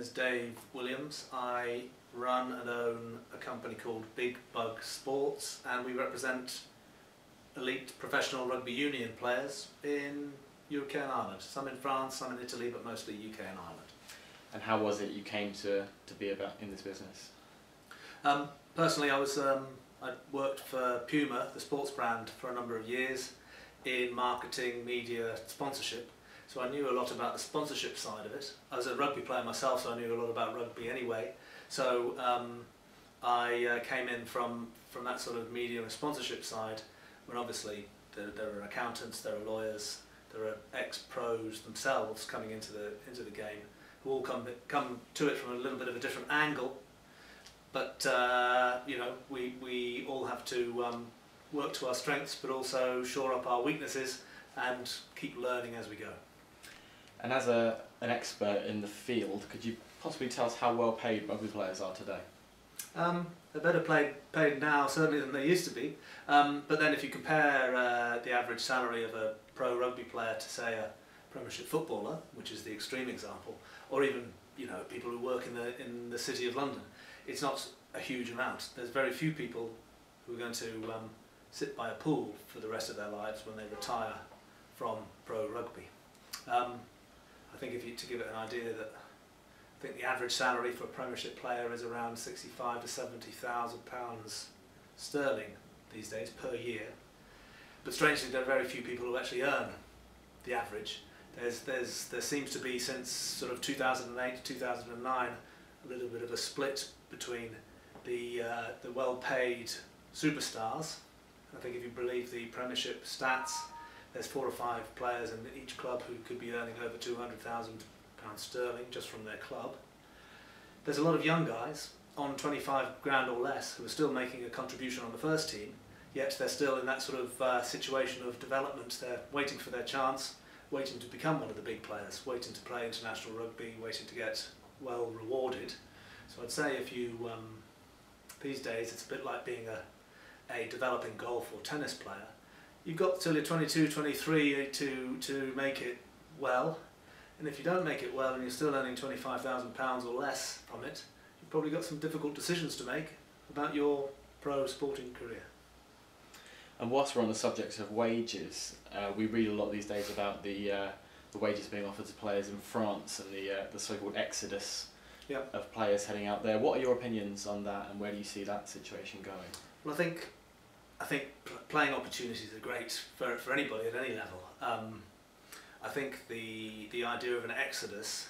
is Dave Williams. I run and own a company called Big Bug Sports, and we represent elite professional rugby union players in UK and Ireland. Some in France, some in Italy, but mostly UK and Ireland. And how was it you came to be about in this business? Personally, I worked for Puma, the sports brand, for a number of years in marketing, media, sponsorship. So I knew a lot about the sponsorship side of it. I was a rugby player myself, so I knew a lot about rugby anyway. So I came in from that sort of media and sponsorship side, when obviously there are accountants, there are lawyers, there are ex-pros themselves coming into the game, who all come to it from a little bit of a different angle. But you know, we all have to work to our strengths, but also shore up our weaknesses and keep learning as we go. And as an expert in the field, could you possibly tell us how well paid rugby players are today? They're better paid now, certainly, than they used to be. But then if you compare the average salary of a pro rugby player to, say, a Premiership footballer, which is the extreme example, or even, you know, people who work in the City of London, it's not a huge amount. There's very few people who are going to sit by a pool for the rest of their lives when they retire from pro rugby. I think to give it an idea, that I think the average salary for a Premiership player is around 65 to 70,000 pounds sterling these days per year. But strangely, there are very few people who actually earn the average. There seems to be, since sort of 2008 to 2009, a little bit of a split between the well-paid superstars. I think if you believe the Premiership stats, there's 4 or 5 players in each club who could be earning over £200,000 sterling just from their club. There's a lot of young guys on 25 grand or less who are still making a contribution on the first team, yet they're still in that sort of situation of development. They're waiting for their chance, waiting to become one of the big players, waiting to play international rugby, waiting to get well rewarded. So I'd say if you, these days, it's a bit like being a developing golf or tennis player. You've got till you're 22, 23 to make it well, and if you don't make it well and you're still earning £25,000 or less from it, you've probably got some difficult decisions to make about your pro sporting career. And whilst we're on the subject of wages, we read a lot these days about the wages being offered to players in France and the so-called exodus of players heading out there. What are your opinions on that, and where do you see that situation going? Well, I think playing opportunities are great for anybody at any level. I think the idea of an exodus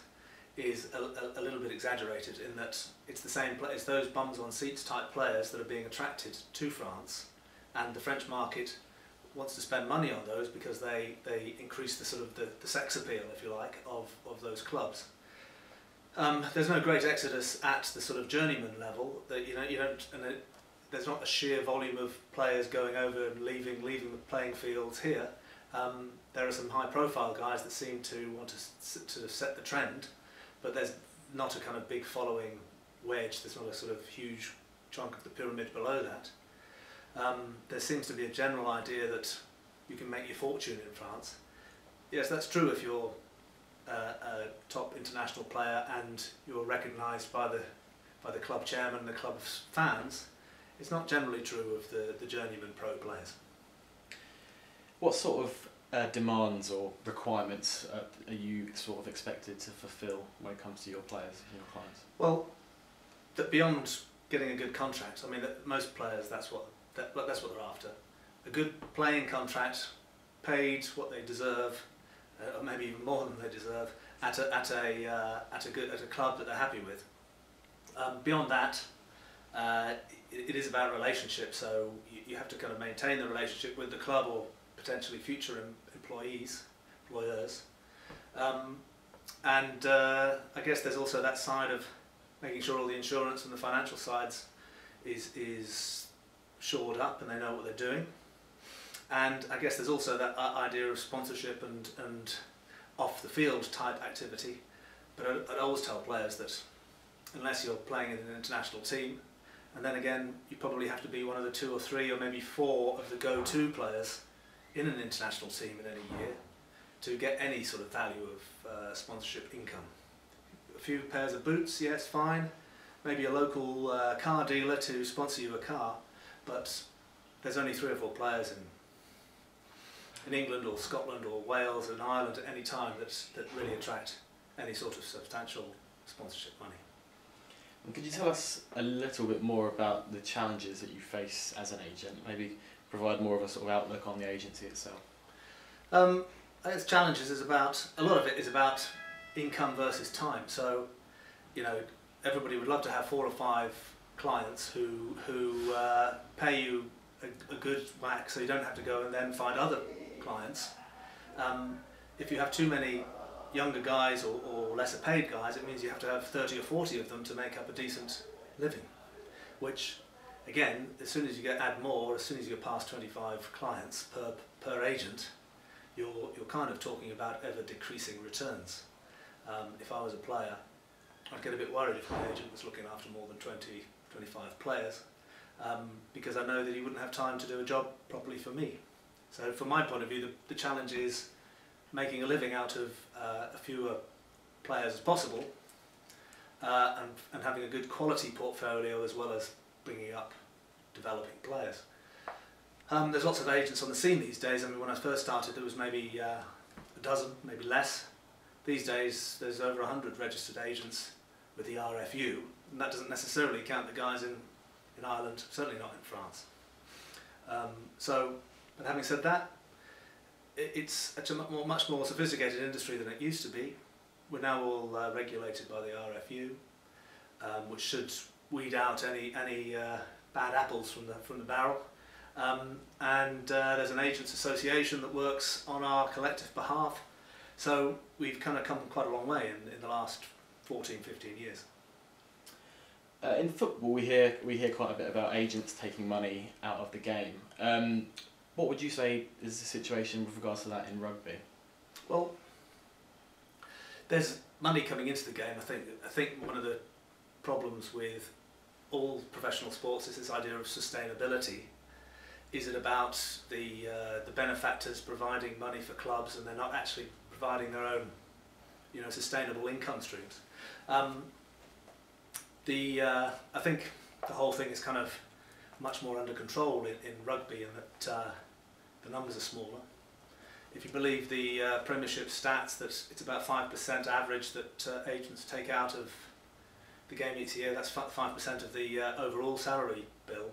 is a little bit exaggerated, in that it's the same it's those bums on seats type players that are being attracted to France, and the French market wants to spend money on those because they increase the sort of the sex appeal, if you like, of those clubs. There's no great exodus at the sort of journeyman level. That you don't, and there's not a sheer volume of players going over and leaving the playing fields here. There are some high-profile guys that seem to want to set the trend, but there's not a kind of big following wedge. There's not a sort of huge chunk of the pyramid below that. There seems to be a general idea that you can make your fortune in France. Yes, that's true if you're a top international player and you're recognised by the club chairman and the club fans. It's not generally true of the journeyman pro players. What sort of demands or requirements are you sort of expected to fulfil when it comes to your players and your clients? Well, beyond getting a good contract, I mean, most players, that's what they're after. A good playing contract, paid what they deserve, or maybe even more than they deserve, at a club that they're happy with. Beyond that, it is about relationships, so you have to kind of maintain the relationship with the club or potentially future employers. And I guess there's also that side of making sure all the insurance and the financial sides is shored up and they know what they're doing. And I guess there's also that idea of sponsorship and off the field type activity. But I'd always tell players that unless you're playing in an international team, and then again you probably have to be one of the 2 or 3 or maybe 4 of the go-to players in an international team in any year to get any sort of value of sponsorship income. few pairs of boots, yes, fine. Maybe a local car dealer to sponsor you a car, but there's only 3 or 4 players in England or Scotland or Wales and Ireland at any time that really attract any sort of substantial sponsorship money. And could you tell us a little bit more about the challenges that you face as an agent? Maybe provide more of a sort of outlook on the agency itself. Its challenges is about, a lot of it is about income versus time. So, you know, everybody would love to have 4 or 5 clients who pay you a good whack, so you don't have to go and then find other clients. If you have too many younger guys or lesser paid guys, it means you have to have 30 or 40 of them to make up a decent living, which again, as soon as you add more, as soon as you get past 25 clients per agent, you're kind of talking about ever decreasing returns. If I was a player, I'd get a bit worried if my agent was looking after more than 20, 25 players, because I know that he wouldn't have time to do a job properly for me. So from my point of view, the challenge is making a living out of a fewer players as possible, and having a good quality portfolio as well as bringing up developing players. There's lots of agents on the scene these days. I mean, when I first started there was maybe a dozen, maybe less. These days there's over 100 registered agents with the RFU, and that doesn't necessarily count the guys in Ireland, certainly not in France. But having said that, it's a much more sophisticated industry than it used to be. We're now all regulated by the RFU, which should weed out any bad apples from the barrel. And there's an agents association that works on our collective behalf. So we've kind of come quite a long way in the last 14, 15 years. In football, we hear quite a bit about agents taking money out of the game. What would you say is the situation with regards to that in rugby? Well, there's money coming into the game. I think one of the problems with all professional sports is this idea of sustainability. Is it about the benefactors providing money for clubs and they're not actually providing their own, you know, sustainable income streams? I think the whole thing is kind of much more under control in rugby, and that the numbers are smaller. If you believe the Premiership stats, that it's about 5% average that agents take out of the game each year. That's 5% of the overall salary bill,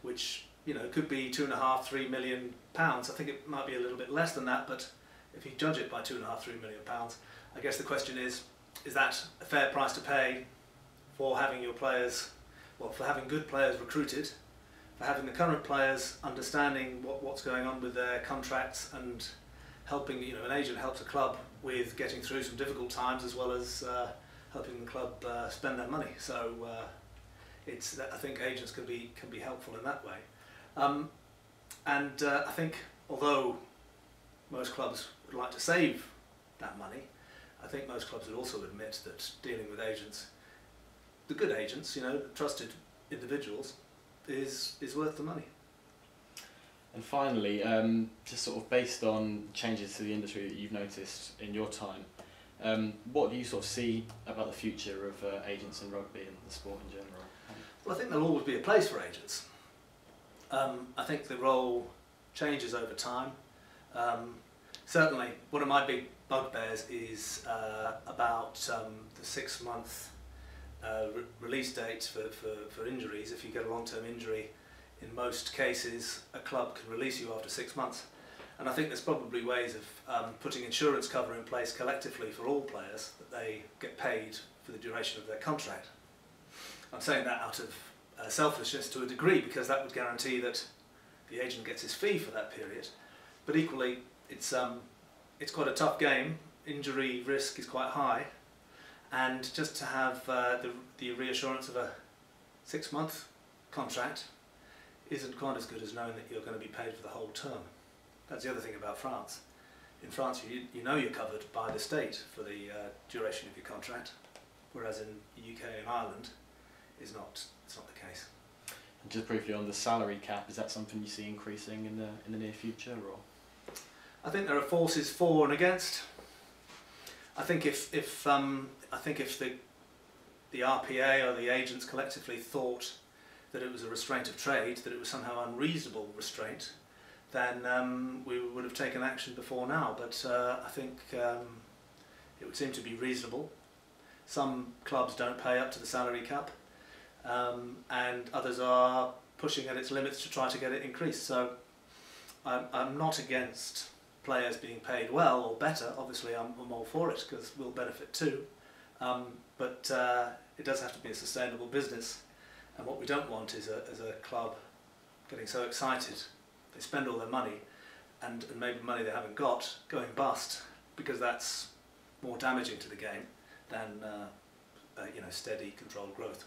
which, you know, could be £2.5–3 million. I think it might be a little bit less than that, but if you judge it by £2.5–3 million, I guess the question is that a fair price to pay for having your players, well, for having good players recruited, for having the current players understanding what's going on with their contracts and helping, you know, an agent helps a club with getting through some difficult times as well as helping the club spend their money. So I think agents can be helpful in that way. I think although most clubs would like to save that money, I think most clubs would also admit that dealing with agents, the good agents, you know, the trusted individuals, is worth the money. And finally, just sort of based on changes to the industry that you've noticed in your time, what do you sort of see about the future of agents in rugby and the sport in general? Well, I think there'll always be a place for agents. I think the role changes over time. Certainly, one of my big bugbears is about the 6-month release date for injuries. If you get a long-term injury, in most cases a club can release you after 6 months. And I think there's probably ways of putting insurance cover in place collectively for all players, that they get paid for the duration of their contract. I'm saying that out of selfishness to a degree, because that would guarantee that the agent gets his fee for that period. But equally, it's quite a tough game. Injury risk is quite high, and just to have the reassurance of a 6-month contract isn't quite as good as knowing that you're going to be paid for the whole term. That's the other thing about France. In France, you know you're covered by the state for the duration of your contract, whereas in the UK and Ireland, it's not the case. And just briefly on the salary cap, is that something you see increasing in the near future, or? I think there are forces for and against. I think if the RPA or the agents collectively thought that it was a restraint of trade, that it was somehow unreasonable restraint, then we would have taken action before now. But I think it would seem to be reasonable. Some clubs don't pay up to the salary cap, and others are pushing at its limits to try to get it increased. So I'm not against players being paid well or better. Obviously I'm all for it because we'll benefit too. But it does have to be a sustainable business, and what we don't want is a club getting so excited they spend all their money and maybe money they haven't got going bust, because that's more damaging to the game than steady, controlled growth.